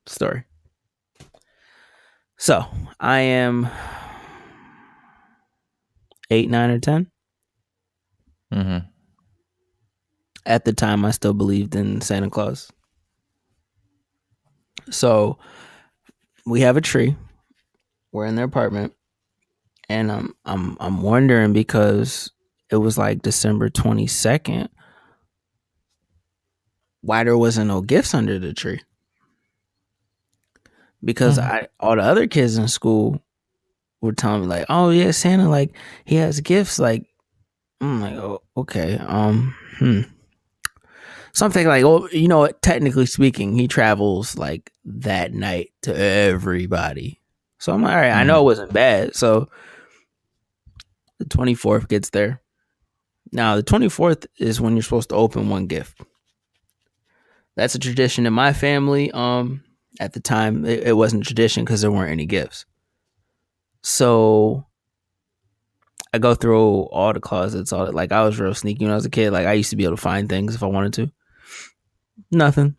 story. So I am 8, 9, or 10. Mm-hmm. At the time, I still believed in Santa Claus. So we have a tree. We're in their apartment, and I'm wondering because it was like December 22nd, why there wasn't no gifts under the tree. Because all the other kids in school were telling me like, oh yeah, Santa, like he has gifts. Like I'm like, oh okay, something like, oh, technically speaking, he travels like that night to everybody. So I'm like, all right, I know it wasn't bad. So the 24th gets there. Now the 24th is when you're supposed to open one gift. That's a tradition in my family. At the time, it wasn't a tradition because there weren't any gifts. So I go through all the closets. All like I was real sneaky when I was a kid. Like I used to be able to find things if I wanted to. Nothing.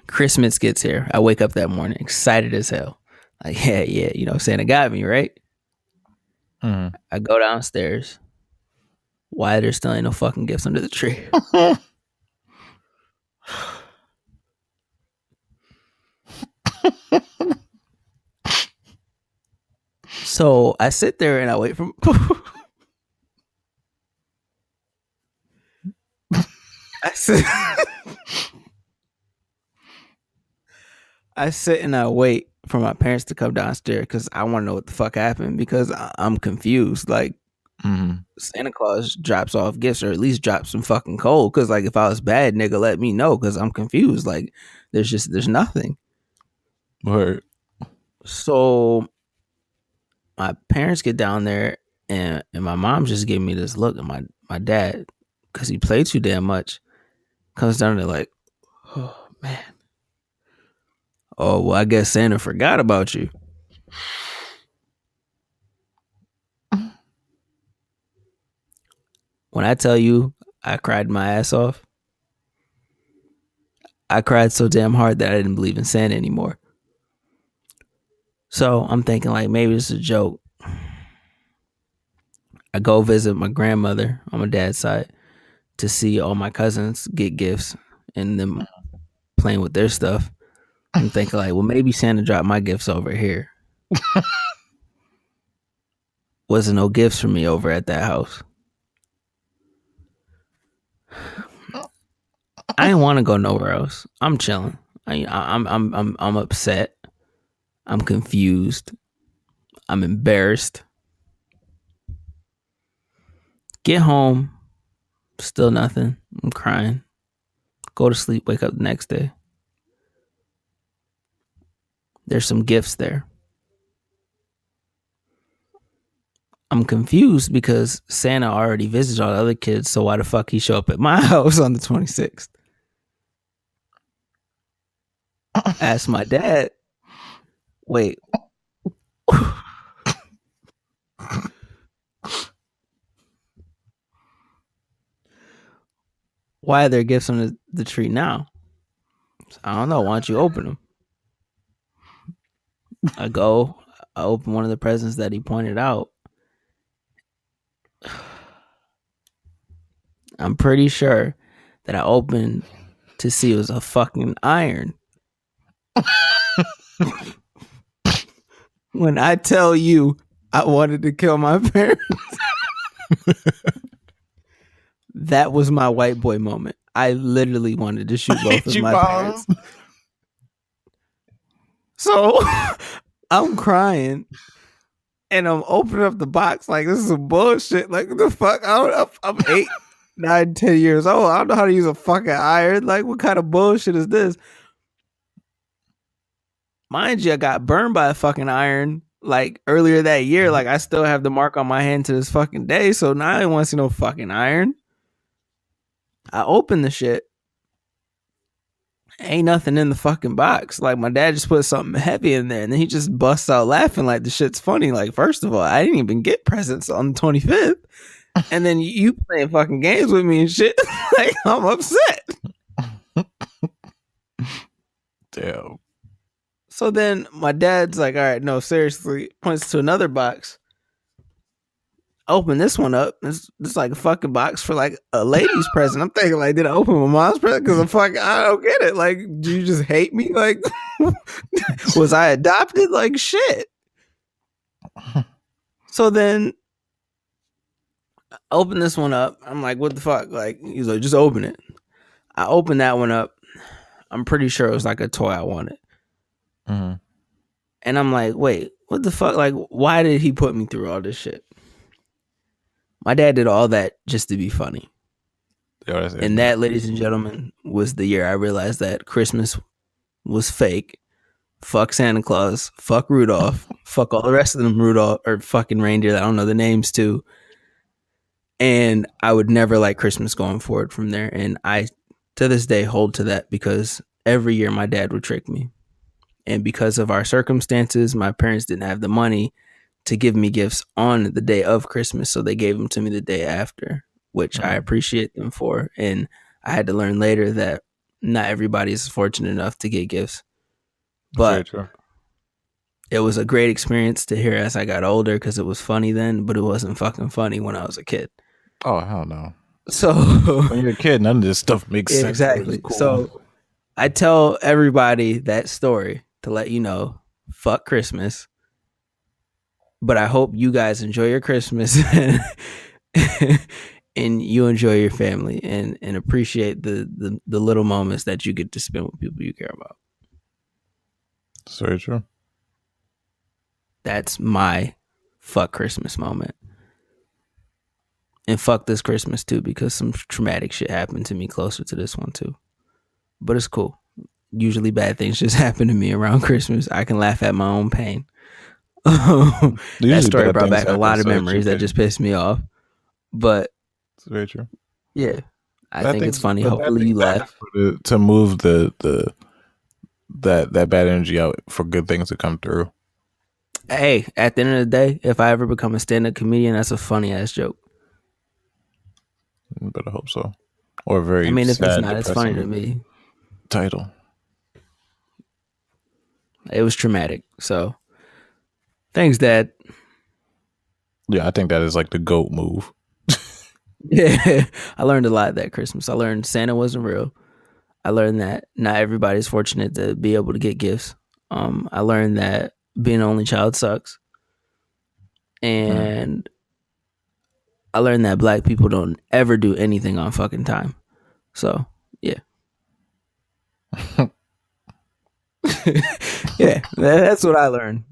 Christmas gets here. I wake up that morning excited as hell. Like yeah, Santa got me right. I go downstairs. Why there still ain't no fucking gifts under the tree? So I sit there and I wait for. I sit and I wait for my parents to come downstairs because I want to know what the fuck happened because I'm confused. Like Santa Claus drops off gifts or at least drops some fucking coal. Because like if I was bad, nigga, let me know because I'm confused. Like there's nothing. Word. So my parents get down there and my mom just gave me this look, and my dad, because he played too damn much, comes down there like, oh man, oh well, I guess Santa forgot about you. When I tell you I cried my ass off, I cried so damn hard that I didn't believe in Santa anymore. So I'm thinking like maybe it's a joke. I go visit my grandmother on my dad's side to see all my cousins get gifts and them playing with their stuff. I'm thinking like, well, maybe Santa dropped my gifts over here. Wasn't no gifts for me over at that house. I didn't want to go nowhere else. I'm chilling. I'm upset. I'm confused. I'm embarrassed. Get home, still nothing. I'm crying. Go to sleep, wake up the next day. There's some gifts there. I'm confused because Santa already visited all the other kids, so why the fuck he show up at my house on the 26th? Ask my dad. Wait. Why are there gifts on the tree now? I don't know. Why don't you open them? I open one of the presents that he pointed out. I'm pretty sure that I opened to see it was a fucking iron. When I tell you I wanted to kill my parents, that was my white boy moment. I literally wanted to shoot both of my parents. So I'm crying and I'm opening up the box like this is some bullshit. Like, what the fuck? I'm 8, 9, 10 years old. I don't know how to use a fucking iron. Like, what kind of bullshit is this? Mind you, I got burned by a fucking iron like earlier that year. Like, I still have the mark on my hand to this fucking day. So now I don't want to see no fucking iron. I opened the shit. Ain't nothing in the fucking box. Like, my dad just put something heavy in there and then he just busts out laughing like the shit's funny. Like, first of all, I didn't even get presents on the 25th. And then you playing fucking games with me and shit. Like, I'm upset. Damn. So then my dad's like, all right, no, seriously, points to another box. Open this one up. It's like a fucking box for like a lady's present. I'm thinking, like, did I open my mom's present? Because I don't get it. Like, do you just hate me? Like, was I adopted? Like, shit. So then I open this one up. I'm like, what the fuck? Like, he's like, just open it. I opened that one up. I'm pretty sure it was like a toy I wanted. Mm-hmm. And I'm like, wait, what the fuck? Like, why did he put me through all this shit? My dad did all that just to be funny. And that, ladies and gentlemen, was the year I realized that Christmas was fake. Fuck Santa Claus. Fuck Rudolph. Fuck all the rest of them Rudolph or fucking reindeer that I don't know the names to. And I would never like Christmas going forward from there. And I, to this day, hold to that because every year my dad would trick me. And because of our circumstances, my parents didn't have the money to give me gifts on the day of Christmas. So they gave them to me the day after, which I appreciate them for. And I had to learn later that not everybody is fortunate enough to get gifts. But it was a great experience to hear as I got older because it was funny then, but it wasn't fucking funny when I was a kid. Oh, hell no. So when you're a kid, none of this stuff makes sense. Exactly. Cool. So I tell everybody that story to let you know, fuck Christmas. But I hope you guys enjoy your Christmas and you enjoy your family and appreciate the little moments that you get to spend with people you care about. That's very true. That's my fuck Christmas moment. And fuck this Christmas too, because some traumatic shit happened to me closer to this one too. But it's cool. Usually bad things just happen to me around Christmas. I can laugh at my own pain. That story brought back a lot of memories that just pissed me off. But it's very true. Yeah. I think it's funny. Hopefully you laugh. To move that bad energy out for good things to come through. Hey, at the end of the day, if I ever become a stand-up comedian, that's a funny ass joke. But I hope so. Or very I mean, if it's not, it's funny to me. Title. It was traumatic. So thanks, Dad. Yeah, I think that is like the GOAT move. Yeah. I learned a lot that Christmas. I learned Santa wasn't real. I learned that not everybody's fortunate to be able to get gifts. I learned that being an only child sucks. And I learned that black people don't ever do anything on fucking time. So, yeah. Yeah, that's what I learned.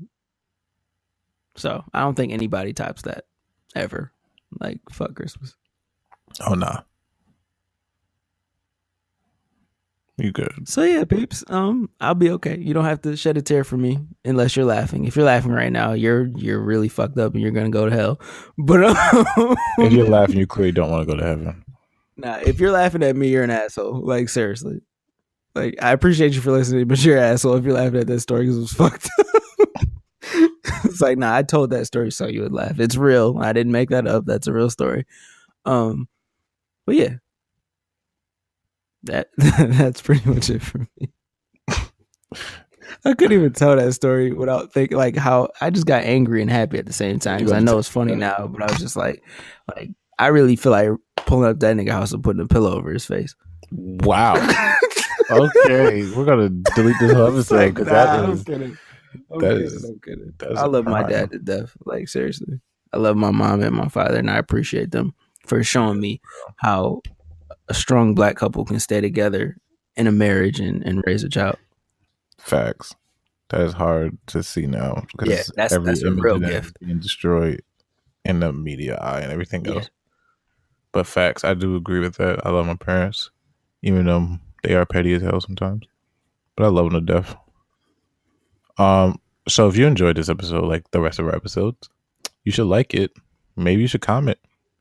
So, I don't think anybody types that ever. Like, fuck Christmas. Oh, nah. You good. So, yeah, peeps, I'll be okay. You don't have to shed a tear for me unless you're laughing. If you're laughing right now, you're really fucked up and you're going to go to hell. But if you're laughing, you clearly don't want to go to heaven. Nah, if you're laughing at me, you're an asshole. Like, seriously. Like, I appreciate you for listening, but you're an asshole if you're laughing at that story because it was fucked up. It's like, nah, I told that story so you would laugh. It's real. I didn't make that up. That's a real story. But yeah. That's pretty much it for me. I couldn't even tell that story without thinking like how I just got angry and happy at the same time because I know it's funny now, but I was just like I really feel like pulling up that nigga house and putting a pillow over his face. Wow. Okay, we're gonna delete this whole episode because I'm kidding. I'm that kidding. is I a love my crime. dad to death. Like, seriously. I love my mom and my father, and I appreciate them for showing me how a strong black couple can stay together in a marriage and raise a child. Facts. That is hard to see now because Yeah, every that's a image real of that is gift. being destroyed in the media eye and everything Yeah. else. But facts, I do agree with that. I love my parents, even though they are petty as hell sometimes. But I love them to death. So if you enjoyed this episode, like the rest of our episodes, you should like it. Maybe you should comment.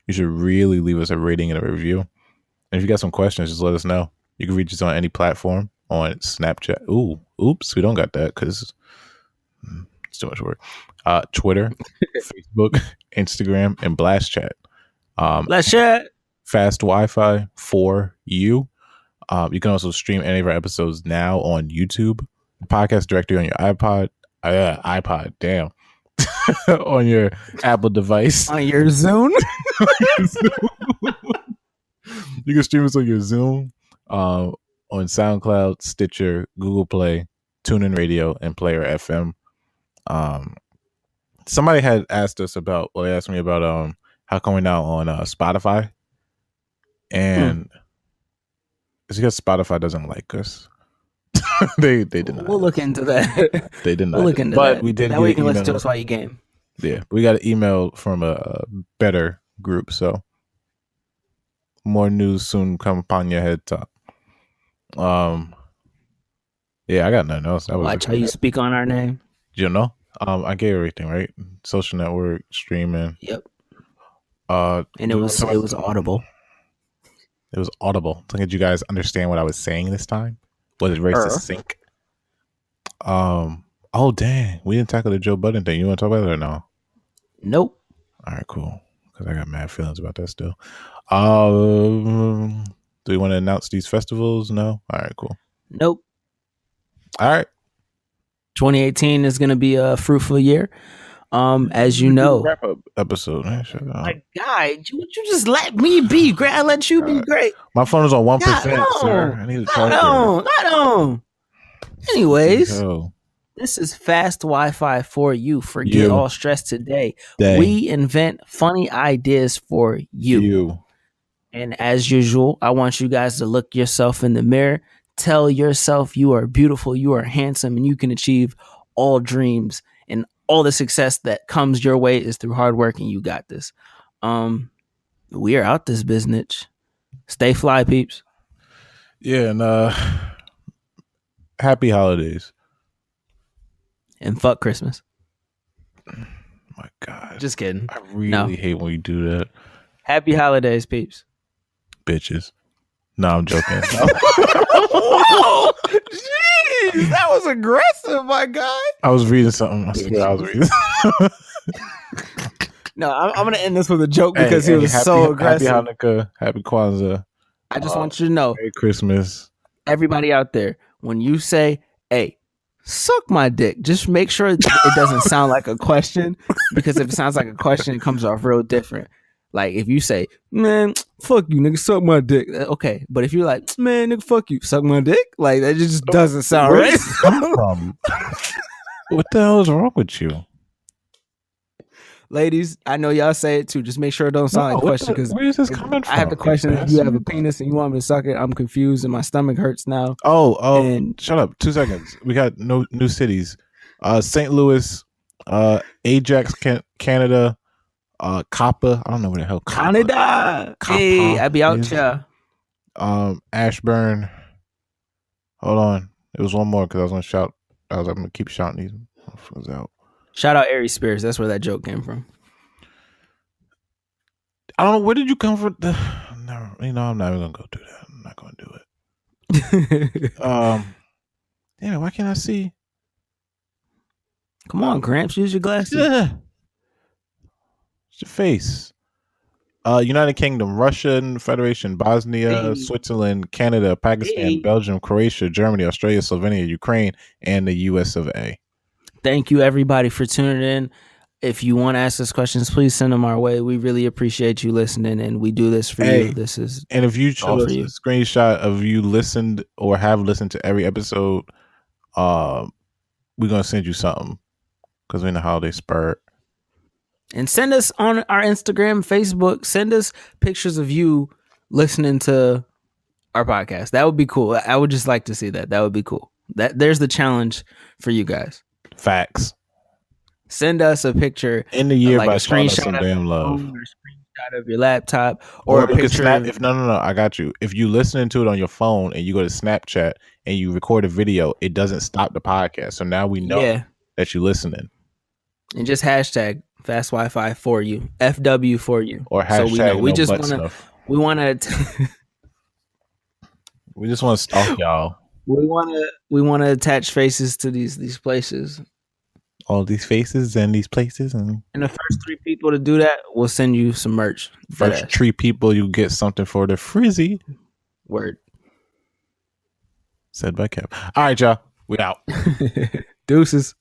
You should really leave us a rating and a review. And if you got some questions, just let us know. You can reach us on any platform on Snapchat. Ooh, oops, we don't got that because it's too much work. Twitter, Facebook, Instagram, and Blast Chat. Let's chat. Fast Wi-Fi for you. You can also stream any of our episodes now on YouTube. Podcast directory on your iPod. Damn. On your Apple device. On your Zune. You can stream us on your Zune, on SoundCloud, Stitcher, Google Play, TuneIn Radio, and Player FM. Somebody had asked us about, well, they asked me about how come we're now on Spotify. And it's because Spotify doesn't like us. they denied. We'll look into that. They denied. We'll look into but that. We did. That way you can listen to us while you game. Yeah, we got an email from a better group, so more news soon come upon your head top. Yeah, I got nothing else. Watch how you speak on our name. You know, I gave everything right. Social network, streaming. Yep. And it was audible. It was audible. So did you guys understand what I was saying this time? Was it very succinct? Oh dang, we didn't tackle the Joe Budden thing. You want to talk about it or no? Nope. All right, cool. Because I got mad feelings about that still. Do we want to announce these festivals? No. All right, cool. Nope. All right. 2018 is going to be a fruitful year. As you know, wrap up episode. Man, shut up. My guy, you just let me be great. I let you be great. My phone is on 1%, sir. I need to charge it. Not on. Anyways, this is fast Wi-Fi for you. Forget all stress today. We invent funny ideas for you. And as usual, I want you guys to look yourself in the mirror. Tell yourself you are beautiful, you are handsome, and you can achieve all dreams. And all the success that comes your way is through hard work, and you got this. We are out this business. Stay fly, peeps. Yeah, and happy holidays. And fuck Christmas. My God. Just kidding. I really hate when you do that. Happy holidays, peeps. Bitches. No, I'm joking. Whoa! Jeez, that was aggressive, my guy. I was reading something. I swear I was reading. No, I'm going to end this with a joke because he was so aggressive. Happy Hanukkah. Happy Kwanzaa. I just want you to know. Merry Christmas. Everybody out there, when you say, hey, suck my dick, just make sure it doesn't sound like a question, because if it sounds like a question, it comes off real different. Like if you say, man, fuck you, nigga, suck my dick. Okay. But if you're like, man, nigga, fuck you, suck my dick, like that just doesn't sound right. What the hell is wrong with you? Ladies, I know y'all say it too. Just make sure it don't sound like a question, because where is this coming from? I have the question: if you have a penis and you want me to suck it, I'm confused and my stomach hurts now. And shut up. 2 seconds. We got no new cities. St. Louis, Ajax, Canada, Kappa. I don't know where the hell Canada. Hey, I be out here. Ashburn. Hold on. It was one more because I was gonna shout. I'm gonna keep shouting these motherfuckers out. Shout out Aries Spears. That's where that joke came from. I don't know. Where did you come from? No, I'm not even gonna go do that. I'm not gonna do it. Yeah. Why can't I see? Come on, Gramps. Use your glasses. Yeah. It's your face. United Kingdom, Russian Federation, Bosnia, Switzerland, Canada, Pakistan, Belgium, Croatia, Germany, Australia, Slovenia, Ukraine, and the US of A. Thank you, everybody, for tuning in. if you want to ask us questions, please send them our way. We really appreciate you listening, and we do this for you. This is and if you show us a screenshot of you listened or have listened to every episode, we're gonna send you something because we're in the holiday spirit. And send us on our Instagram, Facebook. Send us pictures of you listening to our podcast. That would be cool. I would just like to see that. That would be cool. There's the challenge for you guys. Facts. Send us a picture in the year like by a screenshot some of damn love, or a screenshot of your laptop, or a picture. Snap, if no, I got you. If you listening to it on your phone and you go to Snapchat and you record a video, it doesn't stop the podcast. So now we know that you're listening. And just hashtag Fast Wi-Fi for you, FW for you, or hashtag. So we know. We just want to. We want to. We just want to stalk y'all. We want to attach faces to these places. All these faces and these places, and the first 3 people to do that, we'll send you some merch. First 3 people, you get something for the frizzy. Word. Said by Kev. All right, y'all. We out. Deuces.